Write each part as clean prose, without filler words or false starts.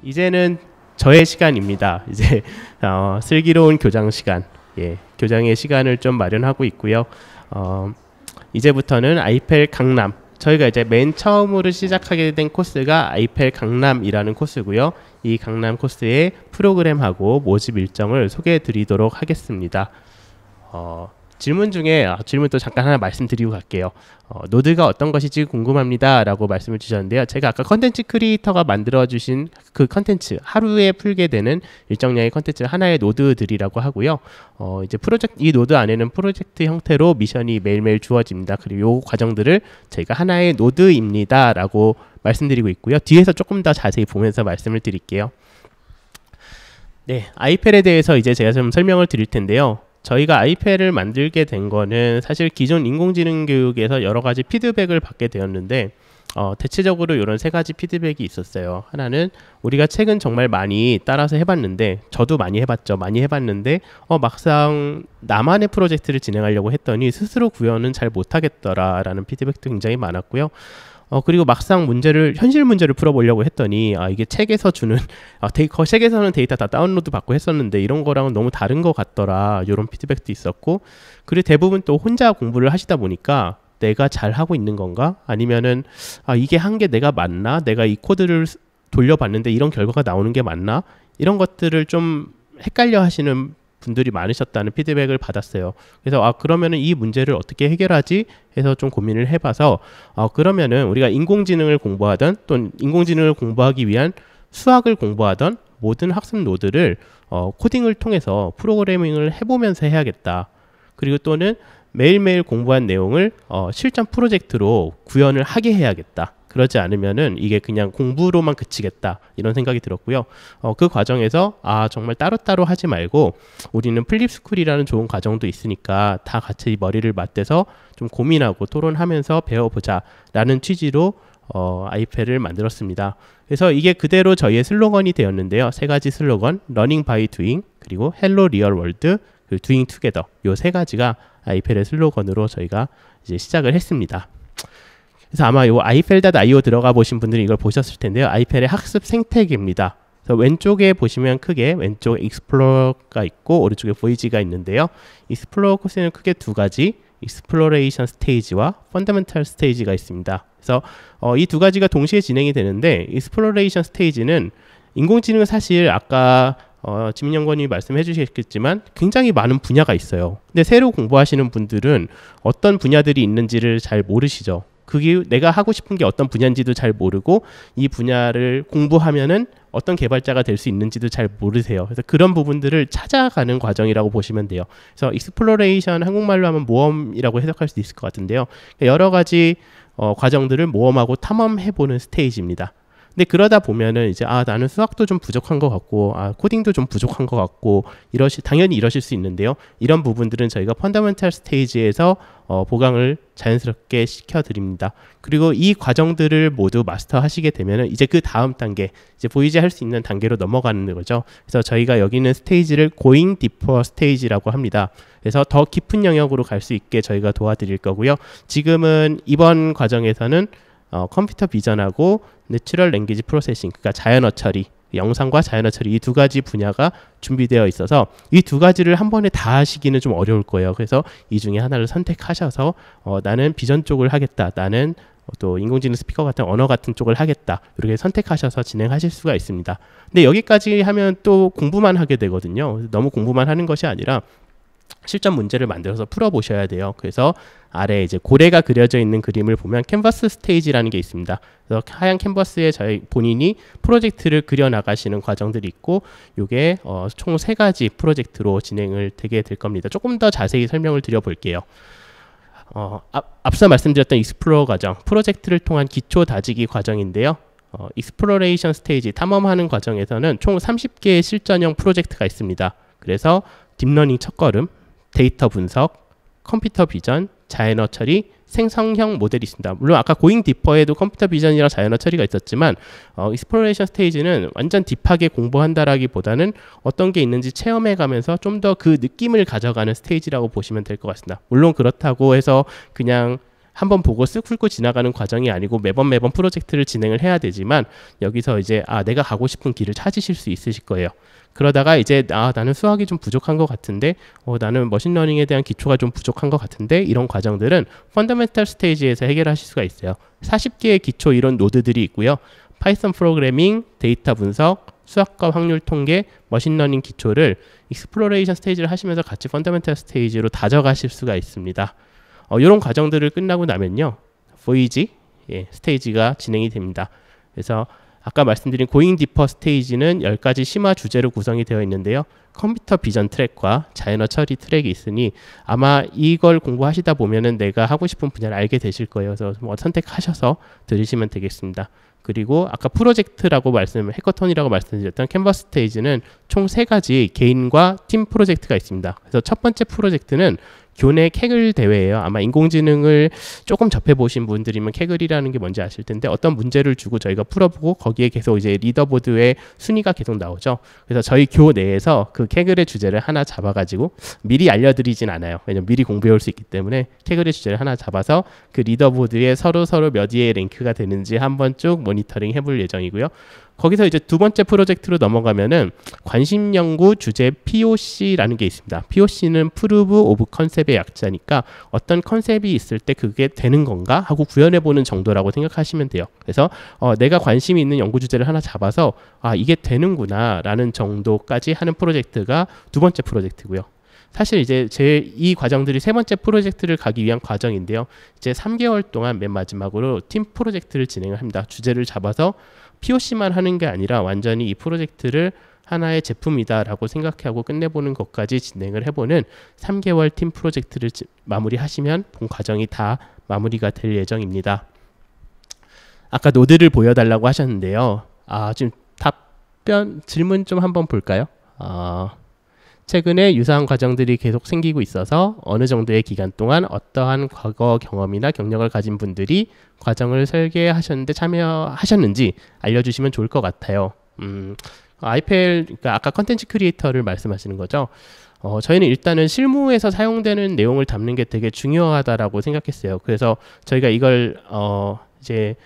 이제는 저의 시간입니다. 이제 슬기로운 교장 시간, 교장의 시간을 좀 마련하고 있고요. 이제부터는 아이펠 강남, 저희가 이제 맨 처음으로 시작하게 된 코스가 아이펠 강남이라는 코스고요. 이 강남 코스의 프로그램하고 모집 일정을 소개해 드리도록 하겠습니다. 질문 중에 질문 또 잠깐 하나 말씀드리고 갈게요. 노드가 어떤 것인지 궁금합니다 라고 말씀을 주셨는데요. 제가 아까 컨텐츠 크리에이터가 만들어 주신 그 컨텐츠, 하루에 풀게 되는 일정량의 컨텐츠 하나의 노드들이라고 하고요. 이제 이 노드 안에는 프로젝트 형태로 미션이 매일매일 주어집니다. 그리고 이 과정들을 저희가 하나의 노드입니다 라고 말씀드리고 있고요. 뒤에서 조금 더 자세히 보면서 말씀을 드릴게요. 네, 아이펠에 대해서 이제 제가 좀 설명을 드릴 텐데요. 저희가 아이펠을 만들게 된 거는 사실 기존 인공지능 교육에서 여러 가지 피드백을 받게 되었는데 대체적으로 이런 세 가지 피드백이 있었어요. 하나는 우리가 최근 정말 많이 따라서 해봤는데, 저도 많이 해봤죠. 많이 해봤는데 막상 나만의 프로젝트를 진행하려고 했더니 스스로 구현은 잘 못하겠더라 라는 피드백도 굉장히 많았고요. 그리고 막상 현실 문제를 풀어보려고 했더니 이게 책에서 주는 책에서는 데이터 다 다운로드 받고 했었는데 이런 거랑은 너무 다른 것 같더라, 이런 피드백도 있었고, 그리고 대부분 또 혼자 공부를 하시다 보니까 내가 잘 하고 있는 건가? 아니면은 이게 한 게 내가 맞나? 내가 이 코드를 돌려봤는데 이런 결과가 나오는 게 맞나? 이런 것들을 좀 헷갈려 하시는 분들이 많으셨다는 피드백을 받았어요. 그래서 그러면은 이 문제를 어떻게 해결하지 해서 좀 고민을 해봐서 그러면은 우리가 인공지능을 공부하던, 또는 인공지능을 공부하기 위한 수학을 공부하던 모든 학습 노드를 코딩을 통해서 프로그래밍을 해보면서 해야겠다. 그리고 또는 매일매일 공부한 내용을 실전 프로젝트로 구현을 하게 해야겠다. 그러지 않으면은 이게 그냥 공부로만 그치겠다, 이런 생각이 들었고요. 그 과정에서 정말 따로따로 하지 말고 우리는 플립스쿨이라는 좋은 과정도 있으니까 다 같이 머리를 맞대서 좀 고민하고 토론하면서 배워보자 라는 취지로 아이펠을 만들었습니다. 그래서 이게 그대로 저희의 슬로건이 되었는데요. 세 가지 슬로건, Learning by Doing, 그리고 Hello Real World, 그리고 Doing Together, 이 세 가지가 아이펠의 슬로건으로 저희가 이제 시작을 했습니다. 그래서 아마 이 iPel.io 들어가 보신 분들이 이걸 보셨을 텐데요. 아이펠의 학습 생태계입니다. 그래서 왼쪽에 보시면 크게 왼쪽에 익스플로러가 있고 오른쪽에 보이지가 있는데요. 익스플로러 코스에는 크게 두 가지, 익스플로레이션 스테이지와 펀더멘탈 스테이지가 있습니다. 그래서 이 두 가지가 동시에 진행이 되는데, 익스플로레이션 스테이지는 인공지능은 사실 아까 지민연구원이 말씀해 주셨겠지만 굉장히 많은 분야가 있어요. 근데 새로 공부하시는 분들은 어떤 분야들이 있는지를 잘 모르시죠. 그게 내가 하고 싶은 게 어떤 분야인지도 잘 모르고, 이 분야를 공부하면은 어떤 개발자가 될 수 있는지도 잘 모르세요. 그래서 그런 부분들을 찾아가는 과정이라고 보시면 돼요. 그래서 익스플로레이션, 한국말로 하면 모험이라고 해석할 수 있을 것 같은데요. 여러 가지 과정들을 모험하고 탐험해보는 스테이지입니다. 근데 그러다 보면은 이제 나는 수학도 좀 부족한 것 같고 코딩도 좀 부족한 것 같고 당연히 이러실 수 있는데요. 이런 부분들은 저희가 펀더멘탈 스테이지에서 보강을 자연스럽게 시켜드립니다. 그리고 이 과정들을 모두 마스터하시게 되면은 이제 그 다음 단계, 이제 보이지 할 수 있는 단계로 넘어가는 거죠. 그래서 저희가 여기 있는 스테이지를 Going Deeper 스테이지라고 합니다. 그래서 더 깊은 영역으로 갈 수 있게 저희가 도와드릴 거고요. 지금은 이번 과정에서는 컴퓨터 비전하고 내추럴 랭귀지 프로세싱, 그러니까 자연어 처리, 영상과 자연어 처리, 이 두 가지 분야가 준비되어 있어서 이 두 가지를 한 번에 다 하시기는 좀 어려울 거예요. 그래서 이 중에 하나를 선택하셔서 나는 비전 쪽을 하겠다, 나는 또 인공지능 스피커 같은 언어 같은 쪽을 하겠다, 이렇게 선택하셔서 진행하실 수가 있습니다. 근데 여기까지 하면 또 공부만 하게 되거든요. 너무 공부만 하는 것이 아니라 실전 문제를 만들어서 풀어보셔야 돼요. 그래서 아래 이제 고래가 그려져 있는 그림을 보면 캔버스 스테이지라는 게 있습니다. 그래서 하얀 캔버스에 저희 본인이 프로젝트를 그려 나가시는 과정들이 있고, 이게 총 3가지 프로젝트로 진행을 되게 될 겁니다. 조금 더 자세히 설명을 드려볼게요. 앞서 말씀드렸던 익스플로러 과정, 프로젝트를 통한 기초 다지기 과정인데요. 익스플로레이션 스테이지, 탐험하는 과정에서는 총 30개의 실전형 프로젝트가 있습니다. 그래서 딥러닝 첫걸음, 데이터 분석, 컴퓨터 비전, 자연어 처리, 생성형 모델이 있습니다. 물론 아까 고잉 디퍼에도 컴퓨터 비전이랑 자연어 처리가 있었지만 익스플로레이션 스테이지는 완전 딥하게 공부한다라기보다는 어떤 게 있는지 체험해 가면서 좀 더 그 느낌을 가져가는 스테이지라고 보시면 될 것 같습니다. 물론 그렇다고 해서 그냥 한번 보고 쓱 훑고 지나가는 과정이 아니고 매번 프로젝트를 진행을 해야 되지만 여기서 이제 내가 가고 싶은 길을 찾으실 수 있으실 거예요. 그러다가 이제 나는 수학이 좀 부족한 것 같은데 나는 머신러닝에 대한 기초가 좀 부족한 것 같은데 이런 과정들은 펀더멘탈 스테이지에서 해결하실 수가 있어요. 40개의 기초 이론 노드들이 있고요. 파이썬 프로그래밍, 데이터 분석, 수학과 확률 통계, 머신러닝 기초를 익스플로레이션 스테이지를 하시면서 같이 펀더멘탈 스테이지로 다져가실 수가 있습니다. 이런 과정들을 끝나고 나면요. 보이지? 스테이지가 진행이 됩니다. 그래서 아까 말씀드린 고잉 디퍼 스테이지는 10가지 심화 주제로 구성이 되어 있는데요. 컴퓨터 비전 트랙과 자연어 처리 트랙이 있으니 아마 이걸 공부하시다 보면은 내가 하고 싶은 분야를 알게 되실 거예요. 그래서 선택하셔서 들으시면 되겠습니다. 그리고 아까 프로젝트라고 해커톤이라고 말씀드렸던 캔버스 스테이지는 총 3가지 개인과 팀 프로젝트가 있습니다. 그래서 첫 번째 프로젝트는 교내 캐글 대회예요. 아마 인공지능을 조금 접해보신 분들이면 캐글이라는 게 뭔지 아실 텐데 어떤 문제를 주고 저희가 풀어보고 거기에 계속 이제 리더보드에 순위가 계속 나오죠. 그래서 저희 교 내에서 그 캐글의 주제를 하나 잡아가지고 미리 알려드리진 않아요. 왜냐면 미리 공부해 올 수 있기 때문에 캐글의 주제를 하나 잡아서 그 리더보드에 서로 몇 위에 랭크가 되는지 한번 쭉 모니터링 해볼 예정이고요. 거기서 이제 두 번째 프로젝트로 넘어가면은 관심 연구 주제 POC라는 게 있습니다. POC는 Proof of Concept의 약자니까 어떤 컨셉이 있을 때 그게 되는 건가 하고 구현해 보는 정도라고 생각하시면 돼요. 그래서 내가 관심이 있는 연구 주제를 하나 잡아서 이게 되는구나 라는 정도까지 하는 프로젝트가 두 번째 프로젝트고요. 사실 이제 이 과정들이 세 번째 프로젝트를 가기 위한 과정인데요. 이제 3개월 동안 맨 마지막으로 팀 프로젝트를 진행을 합니다. 주제를 잡아서 POC만 하는 게 아니라 완전히 이 프로젝트를 하나의 제품이다라고 생각하고 끝내보는 것까지 진행을 해보는 3개월 팀 프로젝트를 마무리하시면 본 과정이 다 마무리가 될 예정입니다. 아까 노드를 보여달라고 하셨는데요. 지금 질문 좀 한번 볼까요? 최근에 유사한 과정들이 계속 생기고 있어서 어느 정도의 기간 동안 어떠한 과거 경험이나 경력을 가진 분들이 과정을 설계하셨는데 참여하셨는지 알려주시면 좋을 것 같아요. IPL, 그러니까 아까 컨텐츠 크리에이터를 말씀하시는 거죠. 저희는 일단은 실무에서 사용되는 내용을 담는 게 되게 중요하다라고 생각했어요. 그래서 저희가 이걸 이제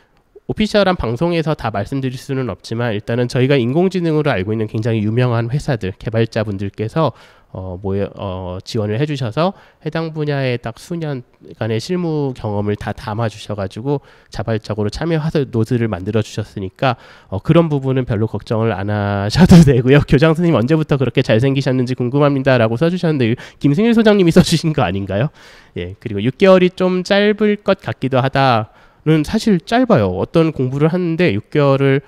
오피셜한 방송에서 다 말씀드릴 수는 없지만 일단은 저희가 인공지능으로 알고 있는 굉장히 유명한 회사들, 개발자분들께서 지원을 해주셔서 해당 분야의 딱 수년간의 실무 경험을 다 담아주셔가지고 자발적으로 참여해서 노드를 만들어 주셨으니까 그런 부분은 별로 걱정을 안 하셔도 되고요. 교장 선생님 언제부터 그렇게 잘생기셨는지 궁금합니다라고 써주셨는데 김승일 소장님이 써주신 거 아닌가요? 예, 그리고 6개월이 좀 짧을 것 같기도 하다는 사실 짧아요. 어떤 공부를 하는데 6개월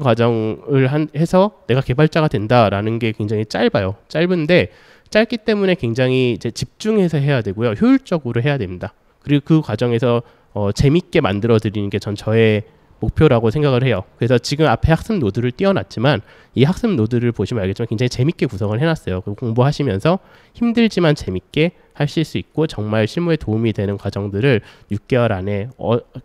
과정을 해서 내가 개발자가 된다라는 게 굉장히 짧아요. 짧은데 짧기 때문에 굉장히 이제 집중해서 해야 되고요. 효율적으로 해야 됩니다. 그리고 그 과정에서 재밌게 만들어 드리는 게 저의 목표라고 생각을 해요. 그래서 지금 앞에 학습 노드를 띄워놨지만 이 학습 노드를 보시면 알겠지만 굉장히 재밌게 구성을 해놨어요. 공부하시면서 힘들지만 재밌게 하실 수 있고 정말 실무에 도움이 되는 과정들을 6개월 안에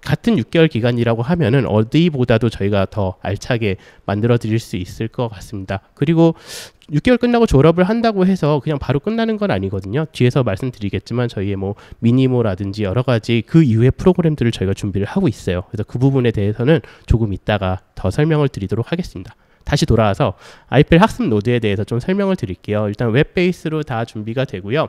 같은 6개월 기간이라고 하면은 어디보다도 저희가 더 알차게 만들어 드릴 수 있을 것 같습니다. 그리고 6개월 끝나고 졸업을 한다고 해서 그냥 바로 끝나는 건 아니거든요. 뒤에서 말씀드리겠지만 저희의 미니모라든지 여러 가지 그 이후의 프로그램들을 저희가 준비를 하고 있어요. 그래서 그 부분에 대해서는 조금 이따가 더 설명을 드리도록 하겠습니다. 다시 돌아와서 IPL 학습 노드에 대해서 좀 설명을 드릴게요. 일단 웹 베이스로 다 준비가 되고요.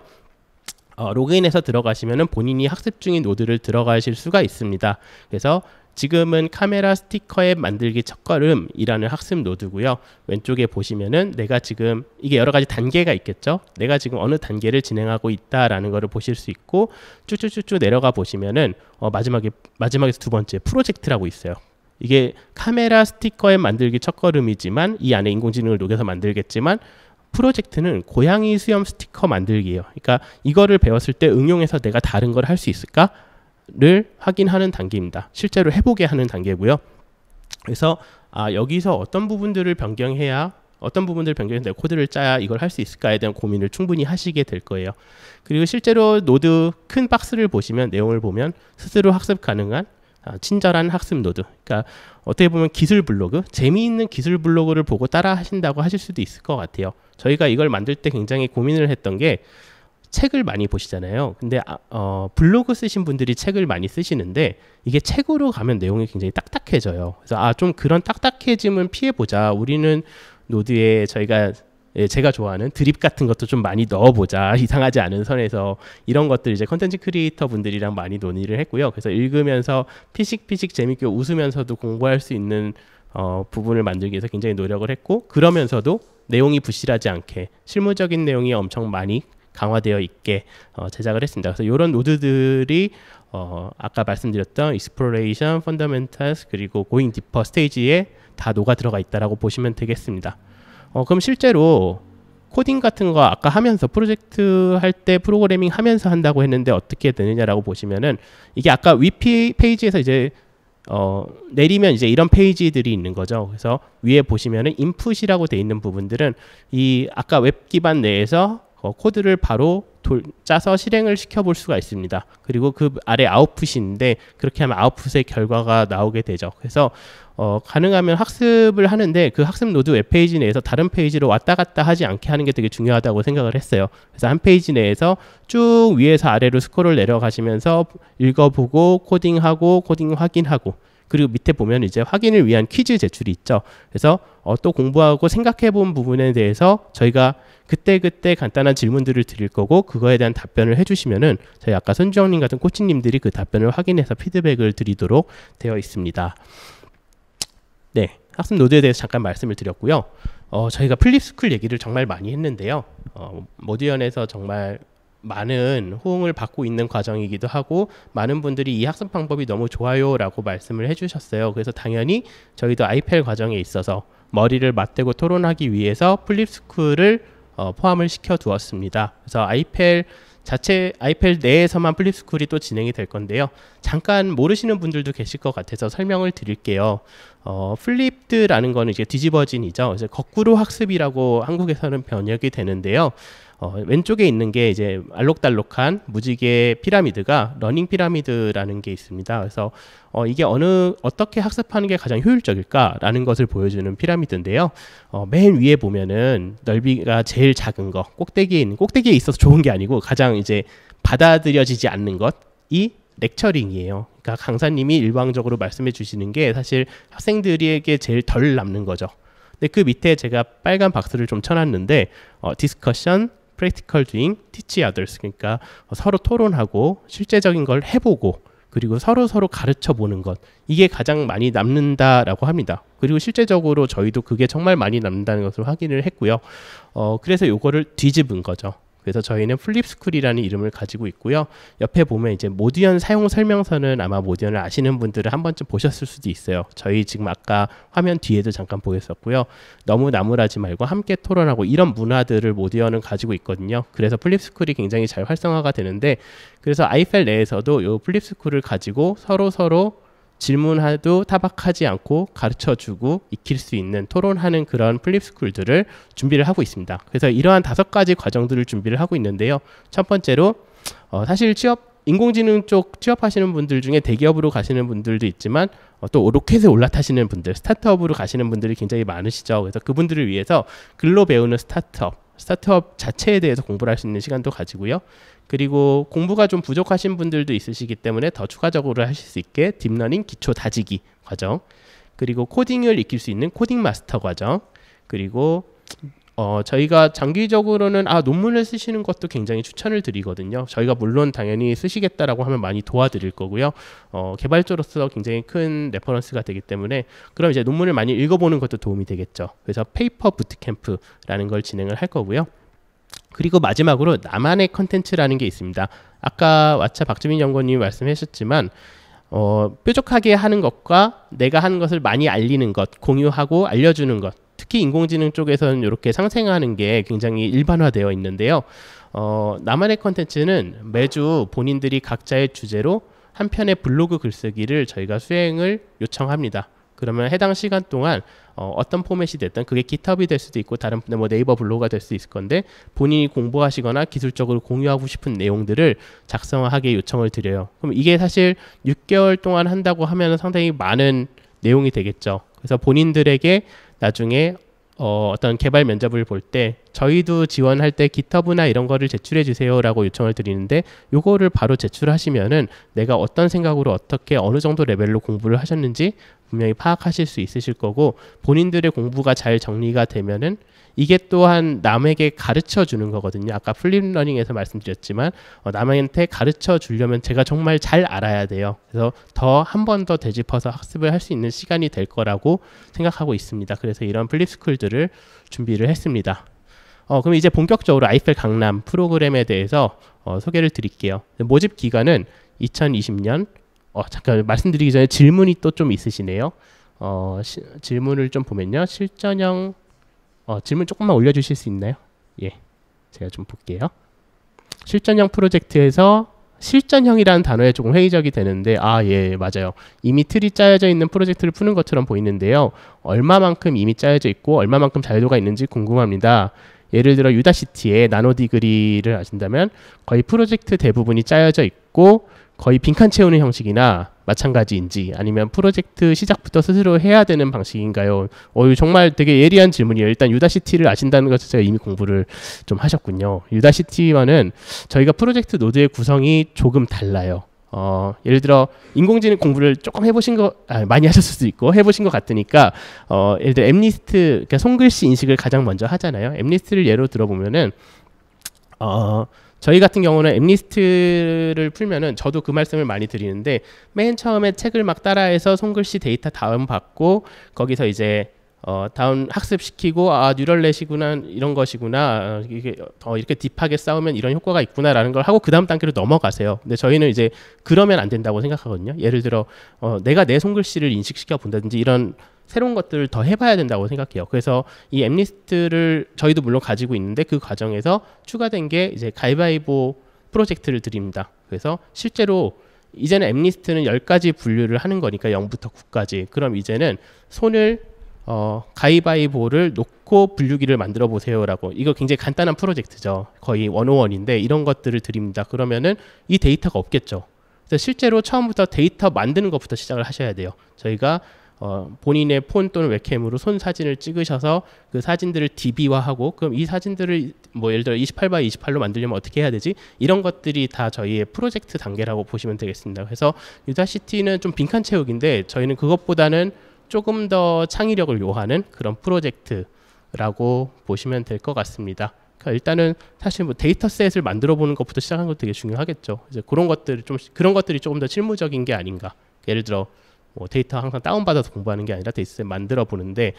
로그인해서 들어가시면은 본인이 학습 중인 노드를 들어가실 수가 있습니다. 그래서 지금은 카메라 스티커 앱 만들기 첫걸음이라는 학습 노드고요. 왼쪽에 보시면은 내가 지금 이게 여러 가지 단계가 있겠죠. 내가 지금 어느 단계를 진행하고 있다라는 거를 보실 수 있고 쭉쭉쭉쭉 내려가 보시면은 마지막에서 두 번째 프로젝트라고 있어요. 이게 카메라 스티커 앱 만들기 첫걸음이지만 이 안에 인공지능을 녹여서 만들겠지만 프로젝트는 고양이 수염 스티커 만들기예요. 그러니까 이거를 배웠을 때 응용해서 내가 다른 걸 할 수 있을까를 확인하는 단계입니다. 실제로 해보게 하는 단계고요. 그래서 여기서 어떤 부분들을 변경해서 내 코드를 짜야 이걸 할 수 있을까에 대한 고민을 충분히 하시게 될 거예요. 그리고 실제로 노드 큰 박스를 보시면 내용을 보면 스스로 학습 가능한 친절한 학습 노드. 그러니까 어떻게 보면 기술 블로그, 재미있는 기술 블로그를 보고 따라 하신다고 하실 수도 있을 것 같아요. 저희가 이걸 만들 때 굉장히 고민을 했던 게 책을 많이 보시잖아요. 근데 블로그 쓰신 분들이 책을 많이 쓰시는데 이게 책으로 가면 내용이 굉장히 딱딱해져요. 그래서 좀 그런 딱딱해짐은 피해보자. 우리는 노드에 제가 좋아하는 드립 같은 것도 좀 많이 넣어보자. 이상하지 않은 선에서 이런 것들 이제 컨텐츠 크리에이터 분들이랑 많이 논의를 했고요. 그래서 읽으면서 피식피식 재밌게 웃으면서도 공부할 수 있는 부분을 만들기 위해서 굉장히 노력을 했고, 그러면서도 내용이 부실하지 않게 실무적인 내용이 엄청 많이 강화되어 있게 제작을 했습니다. 그래서 이런 노드들이 아까 말씀드렸던 Exploration, Fundamentals 그리고 Going Deeper 스테이지에 다 녹아 들어가 있다라고 보시면 되겠습니다. 그럼 실제로 코딩 같은 거 아까 하면서 프로젝트 할 때 프로그래밍 하면서 한다고 했는데 어떻게 되느냐라고 보시면은 이게 아까 위 페이지에서 이제 내리면 이제 이런 페이지들이 있는 거죠. 그래서 위에 보시면은 인풋이라고 돼 있는 부분들은 이 아까 웹 기반 내에서 코드를 바로 짜서 실행을 시켜볼 수가 있습니다. 그리고 그 아래 아웃풋인데 그렇게 하면 아웃풋의 결과가 나오게 되죠. 그래서 가능하면 학습을 하는데 그 학습 노드 웹페이지 내에서 다른 페이지로 왔다 갔다 하지 않게 하는 게 되게 중요하다고 생각을 했어요. 그래서 한 페이지 내에서 쭉 위에서 아래로 스크롤 내려가시면서 읽어보고 코딩하고 코딩 확인하고, 그리고 밑에 보면 이제 확인을 위한 퀴즈 제출이 있죠. 그래서 또 공부하고 생각해 본 부분에 대해서 저희가 그때그때 간단한 질문들을 드릴 거고, 그거에 대한 답변을 해주시면은 저희 아까 손주영님 같은 코치님들이 그 답변을 확인해서 피드백을 드리도록 되어 있습니다. 네, 학습 노드에 대해서 잠깐 말씀을 드렸고요. 저희가 플립스쿨 얘기를 정말 많이 했는데요. 모디언에서 정말 많은 호응을 받고 있는 과정이기도 하고, 많은 분들이 이 학습 방법이 너무 좋아요 라고 말씀을 해주셨어요. 그래서 당연히 저희도 아이펠 과정에 있어서 머리를 맞대고 토론하기 위해서 플립스쿨을 포함을 시켜 두었습니다. 그래서 아이펠 내에서만 플립스쿨이 또 진행이 될 건데요. 잠깐 모르시는 분들도 계실 것 같아서 설명을 드릴게요. 플립드라는 거는 이제 뒤집어진이죠. 그래서 거꾸로 학습이라고 한국에서는 번역이 되는데요. 왼쪽에 있는 게 이제 알록달록한 무지개 피라미드가 러닝 피라미드라는 게 있습니다. 그래서 이게 어떻게 학습하는 게 가장 효율적일까라는 것을 보여주는 피라미드인데요. 맨 위에 보면은 넓이가 제일 작은 거, 꼭대기에 있어서 좋은 게 아니고 가장 이제 받아들여지지 않는 것이 렉처링이에요. 그러니까 강사님이 일방적으로 말씀해 주시는 게 사실 학생들에게 제일 덜 남는 거죠. 근데 그 밑에 제가 빨간 박스를 좀 쳐놨는데 디스커션, practical doing, teach others, 그러니까 서로 토론하고 실제적인 걸 해보고 그리고 서로 가르쳐 보는 것, 이게 가장 많이 남는다라고 합니다. 그리고 실제적으로 저희도 그게 정말 많이 남는다는 것을 확인을 했고요. 그래서 요거를 뒤집은 거죠. 그래서 저희는 플립스쿨이라는 이름을 가지고 있고요. 옆에 보면 이제 모디언 사용 설명서는 아마 모디언을 아시는 분들은 한 번쯤 보셨을 수도 있어요. 저희 지금 아까 화면 뒤에도 잠깐 보였었고요. 너무 나무라지 말고 함께 토론하고, 이런 문화들을 모디언은 가지고 있거든요. 그래서 플립스쿨이 굉장히 잘 활성화가 되는데, 그래서 아이펠 내에서도 이 플립스쿨을 가지고 서로 질문해도 타박하지 않고 가르쳐주고 익힐 수 있는 토론하는 그런 플립스쿨들을 준비를 하고 있습니다. 그래서 이러한 5가지 과정들을 준비를 하고 있는데요. 첫 번째로 사실 인공지능 쪽 취업하시는 분들 중에 대기업으로 가시는 분들도 있지만 또 로켓에 올라타시는 분들, 스타트업으로 가시는 분들이 굉장히 많으시죠. 그래서 그분들을 위해서 글로 배우는 스타트업 자체에 대해서 공부를 할 수 있는 시간도 가지고요. 그리고 공부가 좀 부족하신 분들도 있으시기 때문에 더 추가적으로 하실 수 있게 딥러닝 기초 다지기 과정, 그리고 코딩을 익힐 수 있는 코딩 마스터 과정, 그리고 저희가 장기적으로는 논문을 쓰시는 것도 굉장히 추천을 드리거든요. 저희가 물론 당연히 쓰시겠다라고 하면 많이 도와드릴 거고요. 개발자로서 굉장히 큰 레퍼런스가 되기 때문에 그럼 이제 논문을 많이 읽어보는 것도 도움이 되겠죠. 그래서 페이퍼 부트캠프라는 걸 진행을 할 거고요. 그리고 마지막으로 나만의 컨텐츠라는 게 있습니다. 아까 왓챠 박주민 연구원님이 말씀하셨지만 뾰족하게 하는 것과 내가 하는 것을 많이 알리는 것, 공유하고 알려주는 것, 특히 인공지능 쪽에서는 이렇게 상생하는 게 굉장히 일반화되어 있는데요. 나만의 컨텐츠는 매주 본인들이 각자의 주제로 한 편의 블로그 글쓰기를 저희가 수행을 요청합니다. 그러면 해당 시간 동안 어떤 포맷이 됐든, 그게 깃허브이 될 수도 있고 다른 네이버 블로그가 될 수 있을 건데, 본인이 공부하시거나 기술적으로 공유하고 싶은 내용들을 작성하게 요청을 드려요. 그럼 이게 사실 6개월 동안 한다고 하면 상당히 많은 내용이 되겠죠. 그래서 본인들에게 나중에 어떤 개발 면접을 볼 때 저희도 지원할 때 GitHub나 이런 거를 제출해 주세요라고 요청을 드리는데 요거를 바로 제출하시면은 내가 어떤 생각으로 어떻게 어느 정도 레벨로 공부를 하셨는지 분명히 파악하실 수 있으실 거고 본인들의 공부가 잘 정리가 되면은 이게 또한 남에게 가르쳐 주는 거거든요. 아까 플립러닝에서 말씀드렸지만 남한테 가르쳐 주려면 제가 정말 잘 알아야 돼요. 그래서 더 한 번 더 되짚어서 학습을 할 수 있는 시간이 될 거라고 생각하고 있습니다. 그래서 이런 플립스쿨들을 준비를 했습니다. 그럼 이제 본격적으로 아이펠 강남 프로그램에 대해서 소개를 드릴게요. 모집 기간은 2020년 잠깐 말씀드리기 전에 질문이 또 좀 있으시네요. 질문을 좀 보면요. 실전형 질문 조금만 올려주실 수 있나요? 예, 제가 좀 볼게요. 실전형 프로젝트에서 실전형이라는 단어에 조금 회의적이 되는데 예, 맞아요. 이미 틀이 짜여져 있는 프로젝트를 푸는 것처럼 보이는데요. 얼마만큼 이미 짜여져 있고 얼마만큼 자유도가 있는지 궁금합니다. 예를 들어 유다시티의 나노디그리를 아신다면 거의 프로젝트 대부분이 짜여져 있고 거의 빈칸 채우는 형식이나 마찬가지인지 아니면 프로젝트 시작부터 스스로 해야 되는 방식인가요? 정말 되게 예리한 질문이에요. 일단 유다시티를 아신다는 것 자체가 이미 공부를 좀 하셨군요. 유다시티와는 저희가 프로젝트 노드의 구성이 조금 달라요. 예를 들어 인공지능 공부를 조금 해보신 거 많이 하셨을 수도 있고 해보신 것 같으니까 예를 들어 엠리스트 그러니까 손글씨 인식을 가장 먼저 하잖아요. 엠리스트를 예로 들어보면은 저희 같은 경우는 엠리스트를 풀면은 저도 그 말씀을 많이 드리는데 맨 처음에 책을 막 따라해서 손글씨 데이터 다운 받고 거기서 이제 다운 학습시키고 뉴럴넷이구나 이런 것이구나 이게 이렇게 딥하게 싸우면 이런 효과가 있구나라는 걸 하고 그 다음 단계로 넘어가세요. 근데 저희는 이제 그러면 안 된다고 생각하거든요. 예를 들어 내가 내 손글씨를 인식시켜 본다든지 이런 새로운 것들을 더 해봐야 된다고 생각해요. 그래서 이 엠리스트를 저희도 물론 가지고 있는데 그 과정에서 추가된 게 이제 가위바위보 프로젝트를 드립니다. 그래서 실제로 이제는 엠리스트는 10가지 분류를 하는 거니까 0부터 9까지. 그럼 이제는 손을 가위바위보를 놓고 분류기를 만들어 보세요라고. 이거 굉장히 간단한 프로젝트죠. 거의 101인데 이런 것들을 드립니다. 그러면은 이 데이터가 없겠죠. 그래서 실제로 처음부터 데이터 만드는 것부터 시작을 하셔야 돼요. 저희가 본인의 폰 또는 웹캠으로 손 사진을 찍으셔서 그 사진들을 DB화하고 그럼 이 사진들을 뭐 예를 들어 28x 28로 만들려면 어떻게 해야 되지? 이런 것들이 다 저희의 프로젝트 단계라고 보시면 되겠습니다. 그래서 유다시티는 좀 빈칸 채우기인데 저희는 그것보다는 조금 더 창의력을 요하는 그런 프로젝트라고 보시면 될 것 같습니다. 그러니까 일단은 사실 뭐 데이터셋을 만들어 보는 것부터 시작하는 것도 되게 중요하겠죠. 이제 그런 것들이 조금 더 실무적인 게 아닌가. 예를 들어 데이터 항상 다운받아서 공부하는 게 아니라 데이터셋 만들어 보는데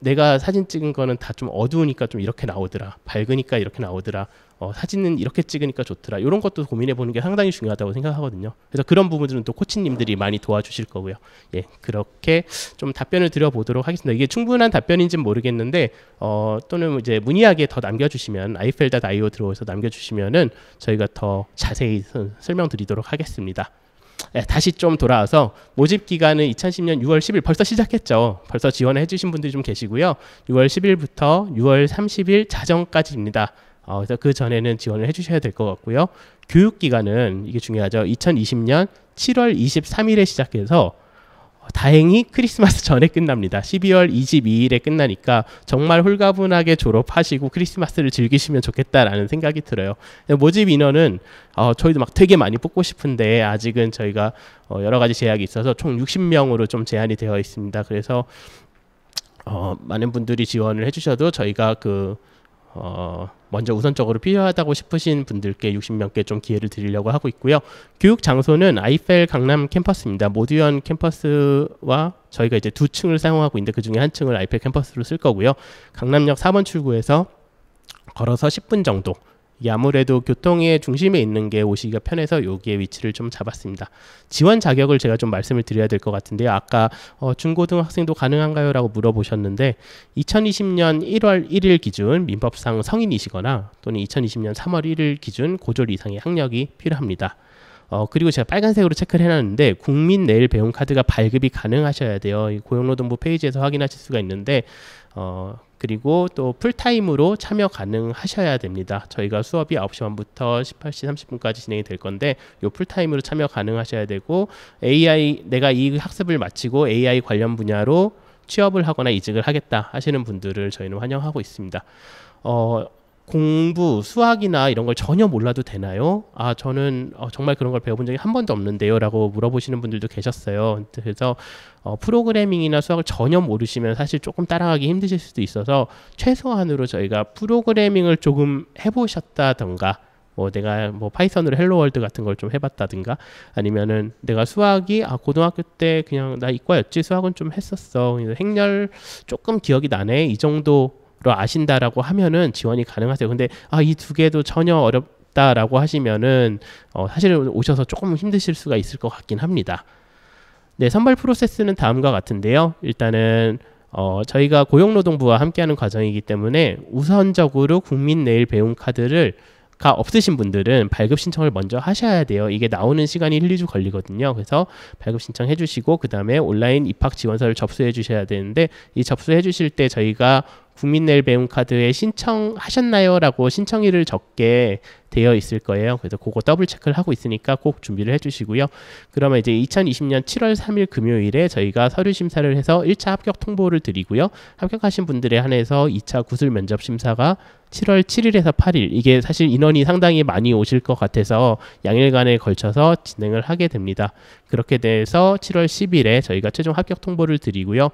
내가 사진 찍은 거는 다 좀 어두우니까 좀 이렇게 나오더라, 밝으니까 이렇게 나오더라, 사진은 이렇게 찍으니까 좋더라, 이런 것도 고민해 보는 게 상당히 중요하다고 생각하거든요. 그래서 그런 부분들은 또 코치님들이 많이 도와주실 거고요. 예, 그렇게 좀 답변을 드려보도록 하겠습니다. 이게 충분한 답변인지는 모르겠는데 또는 이제 문의하게 더 남겨주시면 iFL.io 들어오셔서 남겨주시면은 저희가 더 자세히 설명드리도록 하겠습니다. 다시 좀 돌아와서 모집 기간은 2010년 6월 10일 벌써 시작했죠. 벌써 지원해 주신 분들이 좀 계시고요. 6월 10일부터 6월 30일 자정까지입니다. 그래서 그 전에는 지원을 해주셔야 될 것 같고요. 교육 기간은 이게 중요하죠. 2020년 7월 23일에 시작해서 다행히 크리스마스 전에 끝납니다. 12월 22일에 끝나니까 정말 홀가분하게 졸업하시고 크리스마스를 즐기시면 좋겠다라는 생각이 들어요. 모집 인원은 저희도 막 되게 많이 뽑고 싶은데 아직은 저희가 여러 가지 제약이 있어서 총 60명으로 좀 제한이 되어 있습니다. 그래서 많은 분들이 지원을 해주셔도 저희가 먼저 우선적으로 필요하다고 싶으신 분들께 60명께 좀 기회를 드리려고 하고 있고요. 교육 장소는 아이펠 강남 캠퍼스입니다. 모듀언 캠퍼스와 저희가 이제 두 층을 사용하고 있는데 그 중에 한 층을 아이펠 캠퍼스로 쓸 거고요. 강남역 4번 출구에서 걸어서 10분 정도. 이게 아무래도 교통의 중심에 있는 게 오시기가 편해서 여기에 위치를 좀 잡았습니다. 지원 자격을 제가 좀 말씀을 드려야 될 것 같은데요. 아까 중고등학생도 가능한가요? 라고 물어보셨는데 2020년 1월 1일 기준 민법상 성인이시거나 또는 2020년 3월 1일 기준 고졸 이상의 학력이 필요합니다. 그리고 제가 빨간색으로 체크를 해놨는데 국민 내일 배움 카드가 발급이 가능하셔야 돼요. 이 고용노동부 페이지에서 확인하실 수가 있는데 그리고 또 풀타임으로 참여 가능하셔야 됩니다. 저희가 수업이 9시 반부터 18시 30분까지 진행이 될 건데 요 풀타임으로 참여 가능하셔야 되고 내가 이 학습을 마치고 AI 관련 분야로 취업을 하거나 이직을 하겠다 하시는 분들을 저희는 환영하고 있습니다. 공부, 수학이나 이런 걸 전혀 몰라도 되나요? 아, 저는 정말 그런 걸 배워본 적이 한 번도 없는데요 라고 물어보시는 분들도 계셨어요. 그래서 프로그래밍이나 수학을 전혀 모르시면 사실 조금 따라가기 힘드실 수도 있어서 최소한으로 저희가 프로그래밍을 조금 해보셨다던가 내가 파이썬으로 헬로월드 같은 걸 좀 해봤다든가 아니면은 내가 수학이 고등학교 때 그냥 나 이과였지 수학은 좀 했었어. 행렬 조금 기억이 나네. 이 정도로 아신다라고 하면은 지원이 가능하세요. 근데 이 두 개도 전혀 어렵다라고 하시면은 사실 오셔서 조금 힘드실 수가 있을 것 같긴 합니다. 네, 선발 프로세스는 다음과 같은데요. 일단은 저희가 고용노동부와 함께하는 과정이기 때문에 우선적으로 국민내일 배움 카드를 없으신 분들은 발급 신청을 먼저 하셔야 돼요. 이게 나오는 시간이 1-2주 걸리거든요. 그래서 발급 신청해 주시고 그 다음에 온라인 입학 지원서를 접수해 주셔야 되는데 이 접수해 주실 때 저희가 국민내일 배움 카드에 신청하셨나요? 라고 신청일을 적게 되어 있을 거예요. 그래서 그거 더블 체크를 하고 있으니까 꼭 준비를 해 주시고요. 그러면 이제 2020년 7월 3일 금요일에 저희가 서류 심사를 해서 1차 합격 통보를 드리고요. 합격하신 분들에 한해서 2차 구술 면접 심사가 7월 7일에서 8일, 이게 사실 인원이 상당히 많이 오실 것 같아서 양일간에 걸쳐서 진행을 하게 됩니다. 그렇게 돼서 7월 10일에 저희가 최종 합격 통보를 드리고요.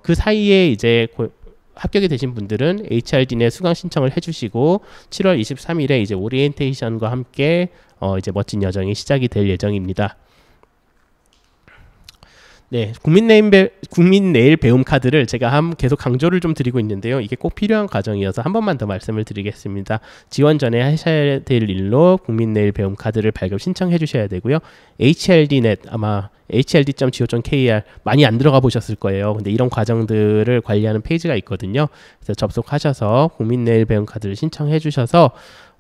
그 사이에 이제 합격이 되신 분들은 HRD 내 수강 신청을 해주시고 7월 23일에 이제 오리엔테이션과 함께 이제 멋진 여정이 시작이 될 예정입니다. 네, 국민내일 배움 카드를 제가 계속 강조를 좀 드리고 있는데요. 이게 꼭 필요한 과정이어서 한 번만 더 말씀을 드리겠습니다. 지원 전에 하셔야 될 일로 국민내일 배움 카드를 발급 신청해 주셔야 되고요. HRDnet 아마 hrd.go.kr 많이 안 들어가 보셨을 거예요. 근데 이런 과정들을 관리하는 페이지가 있거든요. 그래서 접속하셔서 국민내일 배움 카드를 신청해 주셔서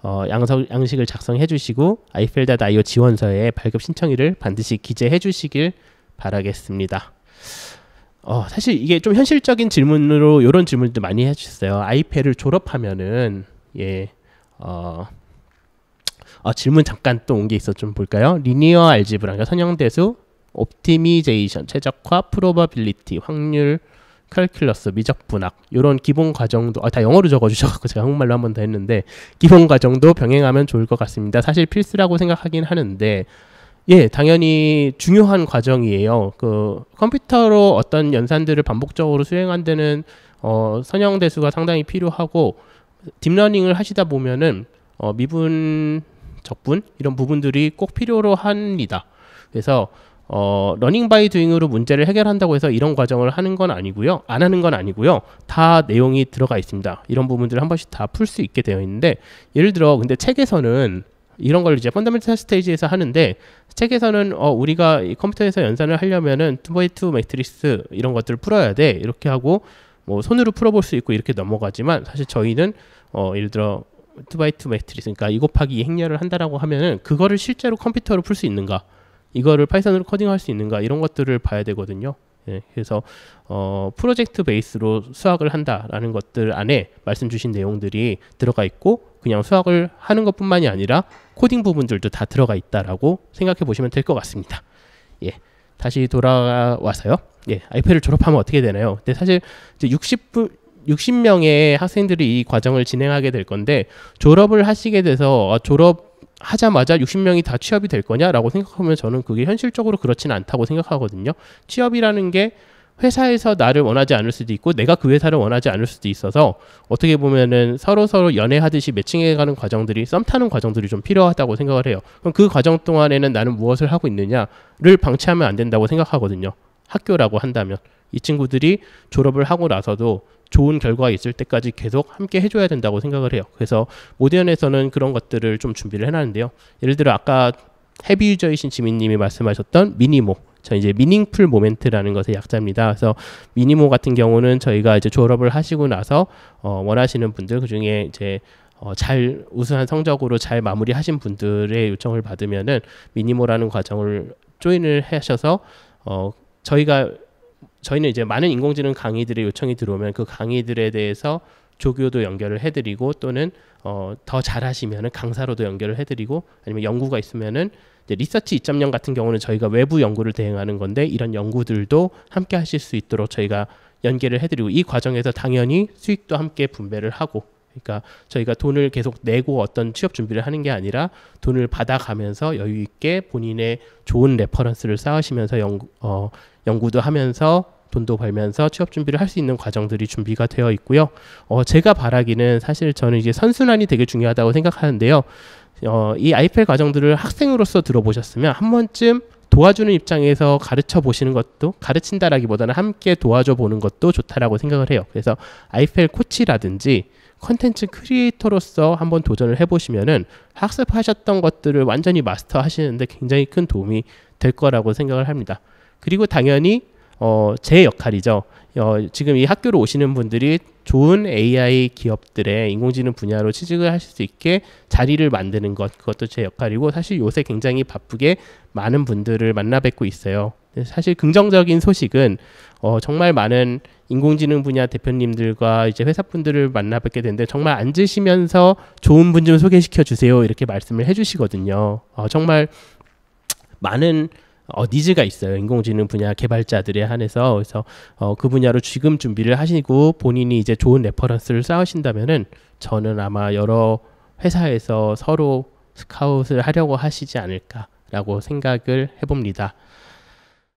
양식을 작성해 주시고 iFL.io 지원서에 발급 신청일을 반드시 기재해 주시길 바라겠습니다. 사실 이게 좀 현실적인 질문으로 이런 질문도 많이 해주셨어요. 아이펠을 졸업하면은 질문 잠깐 또 온 게 있어 좀 볼까요? 리니어 알지브라, 그러니까 선형대수, 옵티미제이션, 최적화, 프로바빌리티, 확률, 캘큘러스, 미적분학 이런 기본 과정도 다 영어로 적어주셔서 제가 한국말로 한 번 더 했는데 기본 과정도 병행하면 좋을 것 같습니다. 사실 필수라고 생각하긴 하는데 당연히 중요한 과정이에요. 컴퓨터로 어떤 연산들을 반복적으로 수행한 데는 선형대수가 상당히 필요하고 딥러닝을 하시다 보면은 미분, 적분 이런 부분들이 꼭 필요로 합니다. 그래서 러닝 바이 두잉으로 문제를 해결한다고 해서 이런 과정을 하는 건 아니고요. 안 하는 건 아니고요. 다 내용이 들어가 있습니다. 이런 부분들을 한 번씩 다 풀 수 있게 되어 있는데 예를 들어 근데 책에서는 이런 걸 이제 펀더멘탈 스테이지에서 하는데 책에서는 우리가 이 컴퓨터에서 연산을 하려면은 2x2 매트리스 이런 것들을 풀어야 돼 이렇게 하고 손으로 풀어볼 수 있고 이렇게 넘어가지만 사실 저희는 예를 들어 2x2 매트리스 그러니까 2 곱하기 2 행렬을 한다라고 하면은 그거를 실제로 컴퓨터로 풀 수 있는가 이거를 파이썬으로 코딩할 수 있는가 이런 것들을 봐야 되거든요. 그래서 프로젝트 베이스로 수학을 한다라는 것들 안에 말씀 주신 내용들이 들어가 있고 그냥 수학을 하는 것뿐만이 아니라 코딩 부분들도 다 들어가 있다라고 생각해 보시면 될 것 같습니다. 다시 돌아와서요. 아이패를 졸업하면 어떻게 되나요? 근데 사실 이제 60명의 학생들이 이 과정을 진행하게 될 건데 졸업을 하시게 돼서 졸업하자마자 60명이 다 취업이 될 거냐라고 생각하면 저는 그게 현실적으로 그렇지는 않다고 생각하거든요. 취업이라는 게 회사에서 나를 원하지 않을 수도 있고 내가 그 회사를 원하지 않을 수도 있어서 어떻게 보면은 서로 연애하듯이 매칭해가는 과정들이 썸 타는 과정들이 좀 필요하다고 생각을 해요. 그럼 그 과정 동안에는 나는 무엇을 하고 있느냐를 방치하면 안 된다고 생각하거든요. 학교라고 한다면 이 친구들이 졸업을 하고 나서도 좋은 결과가 있을 때까지 계속 함께 해줘야 된다고 생각을 해요. 그래서 모디언에서는 그런 것들을 좀 준비를 해놨는데요. 예를 들어 아까 헤비 유저이신 지민님이 말씀하셨던 미니모, 저 이제 미닝풀 모멘트라는 것의 약자입니다. 그래서 미니모 같은 경우는 저희가 이제 졸업을 하시고 나서 원하시는 분들 그 중에 이제 잘 우수한 성적으로 잘 마무리하신 분들의 요청을 받으면은 미니모라는 과정을 조인을 하셔서 저희는 이제 많은 인공지능 강의들의 요청이 들어오면 그 강의들에 대해서 조교도 연결을 해드리고 또는 더 잘하시면은 강사로도 연결을 해드리고 아니면 연구가 있으면은 이제 리서치 2.0 같은 경우는 저희가 외부 연구를 대행하는 건데 이런 연구들도 함께 하실 수 있도록 저희가 연계를 해드리고 이 과정에서 당연히 수익도 함께 분배를 하고 그러니까 저희가 돈을 계속 내고 어떤 취업 준비를 하는 게 아니라 돈을 받아가면서 여유 있게 본인의 좋은 레퍼런스를 쌓으시면서 연구도 하면서 돈도 벌면서 취업 준비를 할 수 있는 과정들이 준비가 되어 있고요. 제가 바라기는 사실 저는 이제 선순환이 되게 중요하다고 생각하는데요. 이 아이펠 과정들을 학생으로서 들어보셨으면 한 번쯤 도와주는 입장에서 가르쳐 보시는 것도, 가르친다라기보다는 함께 도와줘 보는 것도 좋다라고 생각을 해요. 그래서 아이펠 코치라든지 컨텐츠 크리에이터로서 한번 도전을 해보시면은 학습하셨던 것들을 완전히 마스터 하시는데 굉장히 큰 도움이 될 거라고 생각을 합니다. 그리고 당연히 제 역할이죠. 지금 이 학교로 오시는 분들이 좋은 AI 기업들의 인공지능 분야로 취직을 하실 수 있게 자리를 만드는 것, 그것도 제 역할이고, 사실 요새 굉장히 바쁘게 많은 분들을 만나 뵙고 있어요. 사실 긍정적인 소식은 정말 많은 인공지능 분야 대표님들과 이제 회사분들을 만나 뵙게 되는데, 정말 앉으시면서 좋은 분 좀 소개시켜 주세요 이렇게 말씀을 해주시거든요. 정말 많은 니즈가 있어요. 인공지능 분야 개발자들에 한해서. 그래서 그 분야로 지금 준비를 하시고 본인이 이제 좋은 레퍼런스를 쌓으신다면은 저는 아마 여러 회사에서 서로 스카웃을 하려고 하시지 않을까라고 생각을 해봅니다.